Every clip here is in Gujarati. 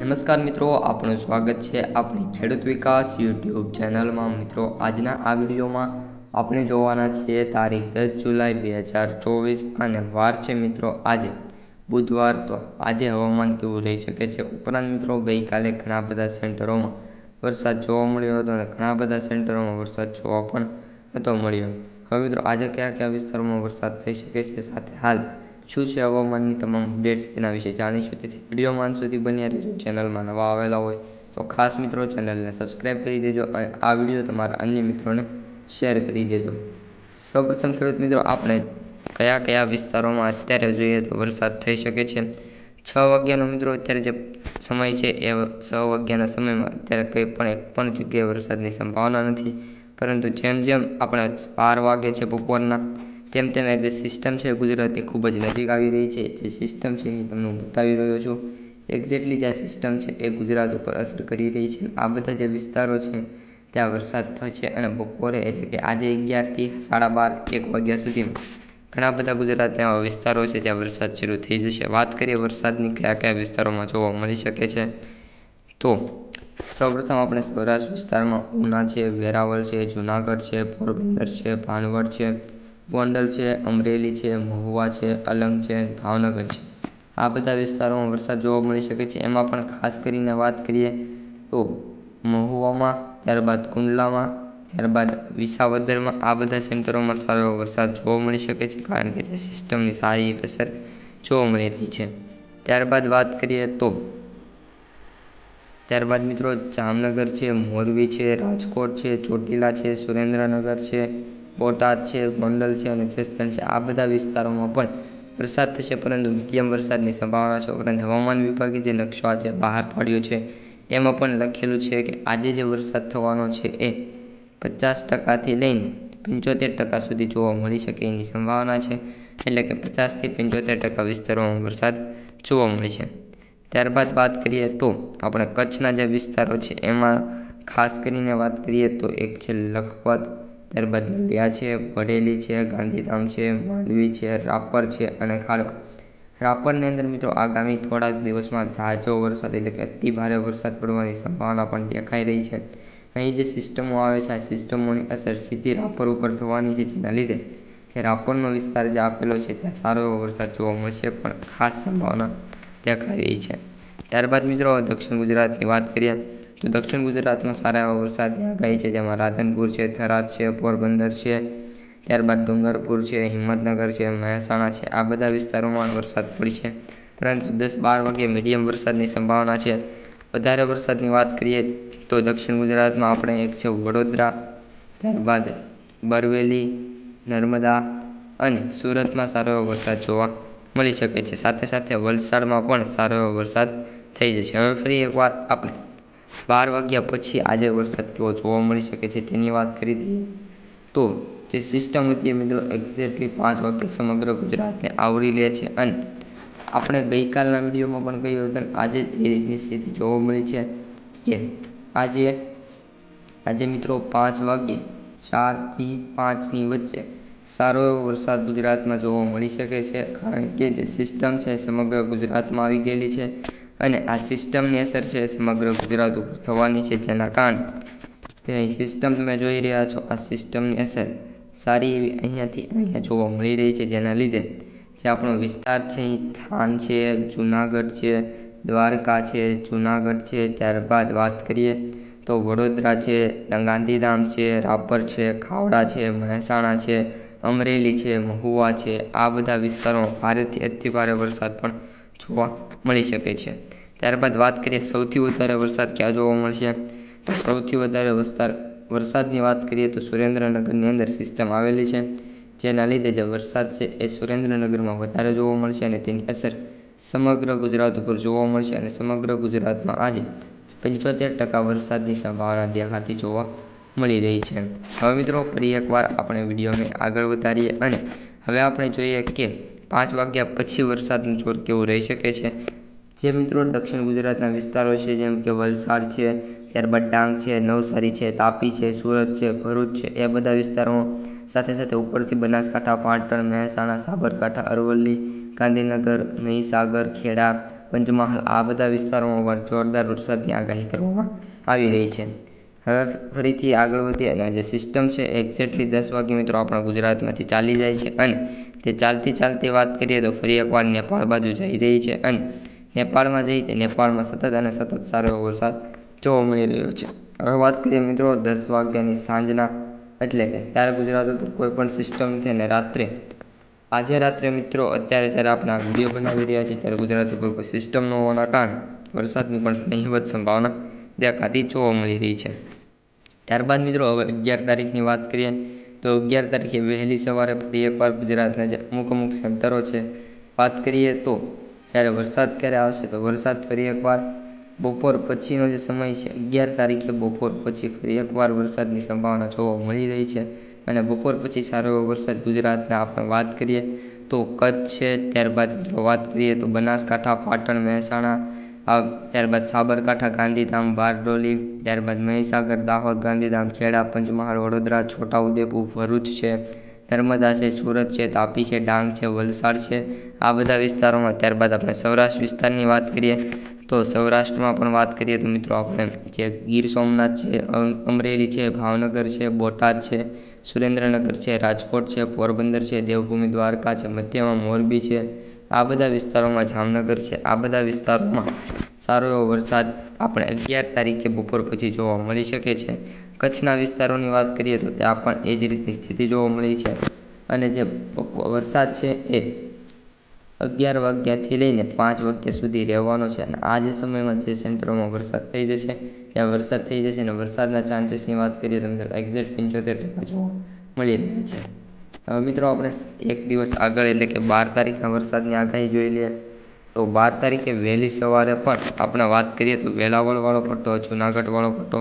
નમસ્કાર મિત્રો, આપનું સ્વાગત છે આપણી ખેડૂત વિકાસ યુટ્યુબ ચેનલમાં। મિત્રો, આજના આ વિડીયોમાં આપણે જોવાના છીએ તારીખ 10 જુલાઈ 2024 અને વાર છે મિત્રો આજે બુધવાર। તો આજે હવામાન કેવું રહી શકે છે, ઉપરાંત મિત્રો ગઈકાલે ઘણા બધા સેન્ટરોમાં વરસાદ જોવા મળ્યો હતો અને ઘણા બધા સેન્ટરોમાં વરસાદ જોવા પણ નહોતો મળ્યો। હવે મિત્રો આજે કયા કયા વિસ્તારોમાં વરસાદ થઈ શકે છે, સાથે હાલ શું છે હવામાનની તમામ અપડેટ્સ, તેના વિશે જાણીશું। તેથી વિડીયોમાં અંત સુધી બન્યા રહેજો। ચેનલમાં નવા આવેલા હોય તો ખાસ મિત્રો ચેનલને સબસ્ક્રાઈબ કરી દેજો અને આ વિડીયો તમારા અન્ય મિત્રોને શેર કરી દેજો। સૌપ્રથમ ખેડૂત મિત્રો, આપણે કયા કયા વિસ્તારોમાં અત્યારે જોઈએ તો વરસાદ થઈ શકે છે। 6 વાગ્યાનો મિત્રો અત્યારે જે સમય છે એ 6 વાગ્યાના સમયમાં અત્યારે કંઈ પણ એક પણ જગ્યાએ વરસાદની સંભાવના નથી, પરંતુ જેમ જેમ આપણે 12 વાગે છે બપોરના, તેમ તેમ એક સિસ્ટમ છે ગુજરાતની ખૂબ જ નજીક આવી રહી છે। જે સિસ્ટમ છે એ તમને હું બતાવી રહ્યો છું। એક્ઝેક્ટલી જે સિસ્ટમ છે એ ગુજરાત ઉપર અસર કરી રહી છે। આ બધા જે વિસ્તારો છે ત્યાં વરસાદ થશે અને બપોરે એટલે કે આજે 11 થી 12:30 1 વાગ્યા સુધીમાં ઘણા બધા ગુજરાતના એવા વિસ્તારો છે જ્યાં વરસાદ શરૂ થઈ જશે। વાત કરીએ વરસાદની કયા કયા વિસ્તારોમાં જોવા મળી શકે છે, તો સૌપ્રથમ આપણે સૌરાષ્ટ્ર વિસ્તારમાં ઉના છે, વેરાવળ છે, જુનાગઢ છે, પોરબંદર છે, ભાણવડ છે, ગોંડલ છે, અમરેલી છે, મહુવા છે, અલંગ છે, ભાવનગર છે, આ બધા વિસ્તારોમાં વરસાદ જોવા મળી શકે છે। એમાં પણ ખાસ કરીને વાત કરીએ તો મહુવામાં, ત્યારબાદ કુંડલામાં, ત્યારબાદ વિસાવદરમાં આ બધા સેન્ટરોમાં સારો એવો વરસાદ જોવા મળી શકે છે, કારણ કે તે સિસ્ટમની સારી અસર જોવા મળી રહી છે। ત્યારબાદ વાત કરીએ તો ત્યારબાદ મિત્રો જામનગર છે, મોરબી છે, રાજકોટ છે, ચોટીલા છે, સુરેન્દ્રનગર છે, બોટાદ છે, ગોંડલ છે અને જસદણ છે, આ બધા વિસ્તારોમાં પણ વરસાદ થશે, પરંતુ મીડિયમ વરસાદની સંભાવના છે। ઉપરાંત હવામાન વિભાગે જે નકશો આજે બહાર પાડ્યો છે એમાં પણ લખેલું છે કે આજે જે વરસાદ થવાનો છે એ 50% લઈને 75% સુધી જોવા મળી શકે એની સંભાવના છે, એટલે કે 50 થી 75% વિસ્તારોમાં વરસાદ જોવા મળે છે। ત્યારબાદ વાત કરીએ તો આપણે કચ્છના જે વિસ્તારો છે એમાં ખાસ કરીને વાત કરીએ તો એક છે લખપત, ત્યારબાદ નલિયા છે, ભડેલી છે, ગાંધીધામ છે, માંડવી છે, રાપર છે અને ખાડવા। રાપરની અંદર મિત્રો આગામી થોડાક દિવસમાં ઝાઝો વરસાદ એટલે કે અતિ ભારે વરસાદ પડવાની સંભાવના પણ દેખાઈ રહી છે। અહીં જે સિસ્ટમો આવે છે, આ સિસ્ટમોની અસર સીધી રાપર ઉપર થવાની છે, જેના લીધે કે રાપરનો વિસ્તાર જે આપેલો છે ત્યાં સારો એવો વરસાદ જોવા મળશે, પણ ખાસ સંભાવના દેખાઈ રહી છે। ત્યારબાદ મિત્રો દક્ષિણ ગુજરાતની વાત કરીએ તો દક્ષિણ ગુજરાતમાં સારા એવા વરસાદની આગાહી છે, જેમાં રાધનપુર છે, થરાદ છે, પોરબંદર છે, ત્યારબાદ ડુંગરપુર છે, હિંમતનગર છે, મહેસાણા છે, આ બધા વિસ્તારોમાં વરસાદ પડશે, પરંતુ 10-12 વાગે મીડિયમ વરસાદની સંભાવના છે। વધારે વરસાદની વાત કરીએ તો દક્ષિણ ગુજરાતમાં આપણે એક છે વડોદરા, ત્યારબાદ બરવેલી, નર્મદા અને સુરતમાં સારો એવો વરસાદ જોવા મળી શકે છે, સાથે સાથે વલસાડમાં પણ સારો એવો વરસાદ થઈ જશે। હવે ફરી એકવાર આપણે 12 વાગ્યા પછી આજે વરસાદ કેવો જોવા મળી શકે છે તેની વાત કરી દઈએ તો જે સિસ્ટમ હતી મિત્રો એક્ઝેક્ટલી 5 વાગે સમગ્ર ગુજરાતને આવરી લે છે, અને આપણે ગઈકાલના વિડીયોમાં પણ કહ્યું હતું આજે એ રીતની સ્થિતિ જોવા મળી છે કે આજે મિત્રો 5 વાગ્યે 4 થી 5ની વચ્ચે સારો એવો વરસાદ ગુજરાતમાં જોવા મળી શકે છે, કારણ કે જે સિસ્ટમ છે એ સમગ્ર ગુજરાતમાં આવી ગયેલી છે અને આ સિસ્ટમની અસર છે એ સમગ્ર ગુજરાત ઉપર થવાની છે, જેના કારણે તે સિસ્ટમ તમે જોઈ રહ્યા છો, આ સિસ્ટમની અસર સારી એવી અહીંયાથી અહીંયા જોવા મળી રહી છે, જેના લીધે જે આપણો વિસ્તાર છે એ થાન છે, જુનાગઢ છે, દ્વારકા છે, જુનાગઢ છે, ત્યારબાદ વાત કરીએ તો વડોદરા છે, ગાંધીધામ છે, રાપર છે, ખાવડા છે, મહેસાણા છે, અમરેલી છે, મહુવા છે, આ બધા વિસ્તારોમાં ભારેથી અતિ ભારે વરસાદ પણ જોવા મળી શકે છે। ત્યારબાદ વાત કરીએ સૌથી વધારે વરસાદ ક્યાં જોવા મળશે, તો સૌથી વધારે વરસાદની વાત કરીએ તો સુરેન્દ્રનગરની અંદર સિસ્ટમ આવેલી છે, જેના લીધે જે વરસાદ છે એ સુરેન્દ્રનગરમાં વધારે જોવા મળશે અને તેની અસર સમગ્ર ગુજરાત ઉપર જોવા મળશે, અને સમગ્ર ગુજરાતમાં આજે 75% વરસાદની સંભાવના દેખાતી જોવા મળી રહી છે। હવે મિત્રો ફરી એકવાર આપણે વિડીયોને આગળ વધારીએ અને હવે આપણે જોઈએ કે 5 વાગ્યા પછી વરસાદનું જોર કેવું રહી શકે છે। જે મિત્રો દક્ષિણ ગુજરાતના વિસ્તારો છે, જેમ કે વલસાડ છે, ત્યારબાદ ડાંગ છે, નવસારી છે, તાપી છે, સુરત છે, ભરૂચ છે, એ બધા વિસ્તારોમાં સાથે સાથે ઉપરથી બનાસકાંઠા, પાટણ, મહેસાણા, સાબરકાંઠા, અરવલ્લી, ગાંધીનગર, મહીસાગર, ખેડા, પંચમહાલ આ બધા વિસ્તારોમાં પણ જોરદાર વરસાદની આગાહી કરવામાં આવી રહી છે। હવે ફરીથી આગળ વધીએ અને જે સિસ્ટમ છે એક્ઝેક્ટલી 10 વાગે મિત્રો આપણા ગુજરાતમાંથી ચાલી જાય છે અને તે ચાલતી વાત કરીએ તો ફરી એકવાર નેપાળ બાજુ જઈ રહી છે અને નેપાળમાં જઈ તે નેપાળમાં સતત અને સતત સારો એવો વરસાદ જોવા મળી રહ્યો છે। હવે વાત કરીએ મિત્રો 10 વાગ્યાની સાંજના એટલે કે ત્યારે ગુજરાત ઉપર કોઈ પણ સિસ્ટમ છે ને આજે રાત્રે મિત્રો અત્યારે જ્યારે આપણે આ વિડીયો બનાવી રહ્યા છીએ ત્યારે ગુજરાત ઉપર કોઈ સિસ્ટમ ન હોવાના કારણે વરસાદની પણ નહીવત સંભાવના દેખાતી જોવા મળી રહી છે। ત્યારબાદ મિત્રો હવે 11 તારીખની વાત કરીએ તો 11 તારીખે વહેલી સવારે ફરી એકવાર ગુજરાતના જે અમુક સેન્ટરો છે વાત કરીએ તો જ્યારે વરસાદ ક્યારે આવશે તો વરસાદ ફરી એકવાર બપોર પછીનો જે સમય છે 11 તારીખે બપોર પછી ફરી એકવાર વરસાદની સંભાવના જોવા મળી રહી છે અને બપોર પછી સારો એવો વરસાદ ગુજરાતના આપણે વાત કરીએ તો કચ્છ છે, ત્યારબાદ વાત કરીએ તો બનાસકાંઠા, પાટણ, મહેસાણા, ત્યારબાદ સાબરકાંઠા, ગાંધીધામ, બારડોલી, ત્યારબાદ મહીસાગર, દાહોદ, ગાંધીધામ, ખેડા, પંચમહાલ, વડોદરા, છોટાઉદેપુર, ભરૂચ છે, નર્મદા છે, સુરત છે, તાપી છે, ડાંગ છે, વલસાડ છે આ બધા વિસ્તારોમાં। ત્યારબાદ આપણે સૌરાષ્ટ્ર વિસ્તારની વાત કરીએ તો સૌરાષ્ટ્રમાં પણ વાત કરીએ તો મિત્રો આપણે જે ગીર સોમનાથ છે, અમરેલી છે, ભાવનગર છે, બોટાદ છે, સુરેન્દ્રનગર છે, રાજકોટ છે, પોરબંદર છે, દેવભૂમિ દ્વારકા છે, મધ્યમાં મોરબી છે આ બધા વિસ્તારોમાં, જામનગર છે આ બધા વિસ્તારોમાં સારો એવો વરસાદ આપણે 11 તારીખે બપોર પછી જોવા મળી શકે છે। કચ્છના વિસ્તારોની વાત કરીએ તો ત્યાં પણ એ જ રીતની સ્થિતિ જોવા મળી છે અને જે વરસાદ છે એ 11 વાગ્યાથી લઈને 5 વાગ્યા સુધી રહેવાનો છે અને આ જે સમયમાં જે સેન્ટરોમાં વરસાદ થઈ જશે ત્યાં વરસાદ થઈ જશે અને વરસાદના ચાન્સીસની વાત કરીએ તો મિત્રો એક્ઝેક્ટ 75% જોવા મળી રહ્યા છે। હવે મિત્રો આપણે એક દિવસ આગળ એટલે કે 12 તારીખના વરસાદની આગાહી જોઈ લઈએ તો 12 તારીખે વહેલી સવારે પણ આપણે વાત કરીએ તો વેલાવળવાળો પટ્ટો, જૂનાગઢવાળો પટ્ટો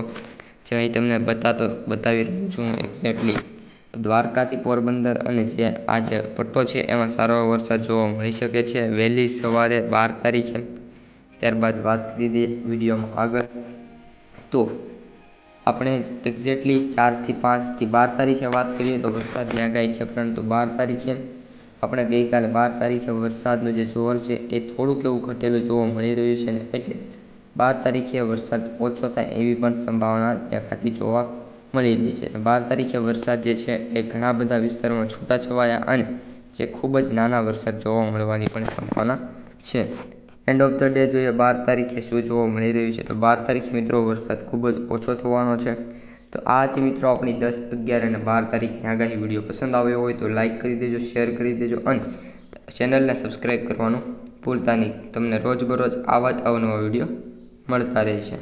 જે અહીં તમને બતાવી રહ્યો છું એક્ઝેક્ટલી દ્વારકાથી પોરબંદર અને જે આ જે પટ્ટો છે એમાં સારો વરસાદ જોવા મળી શકે છે વહેલી સવારે 12 તારીખે। ત્યારબાદ વાત કરી વિડીયોમાં આગળ તો આપણે એક્ઝેક્ટલી 4 થી 5 થી 12 તારીખે વાત કરીએ તો વરસાદની આગાહી છે, પરંતુ 12 તારીખે આપણે ગઈકાલે 12 તારીખે વરસાદનું જે જોર છે એ થોડુંક એવું ઘટેલું જોવા મળી રહ્યું છે ને એટલે 12 તારીખે વરસાદ ઓછો થાય એવી પણ સંભાવના દેખાતી જોવા મળી રહી છે। 12 તારીખે વરસાદ જે છે એ ઘણા બધા વિસ્તારોમાં છૂટાછવાયા અને જે ખૂબ જ નાના વરસાદ જોવા મળવાની પણ સંભાવના છે। એન્ડ ઓફ ધ ડે જોઈએ 12 તારીખે શું જોવા મળી રહ્યું છે તો 12 તારીખે મિત્રો વરસાદ ખૂબ જ ઓછો થવાનો છે। તો આ હતી મિત્રો આપણી 10, 11 અને 12 તારીખની આગાહી। વિડીયો પસંદ આવ્યો હોય તો લાઇક કરી દેજો, શેર કરી દેજો અને ચેનલને સબસ્ક્રાઈબ કરવાનું ભૂલતા નહીં। તમને રોજબરોજ આવા જ અવનવા વિડીયો મળતા રહે છે।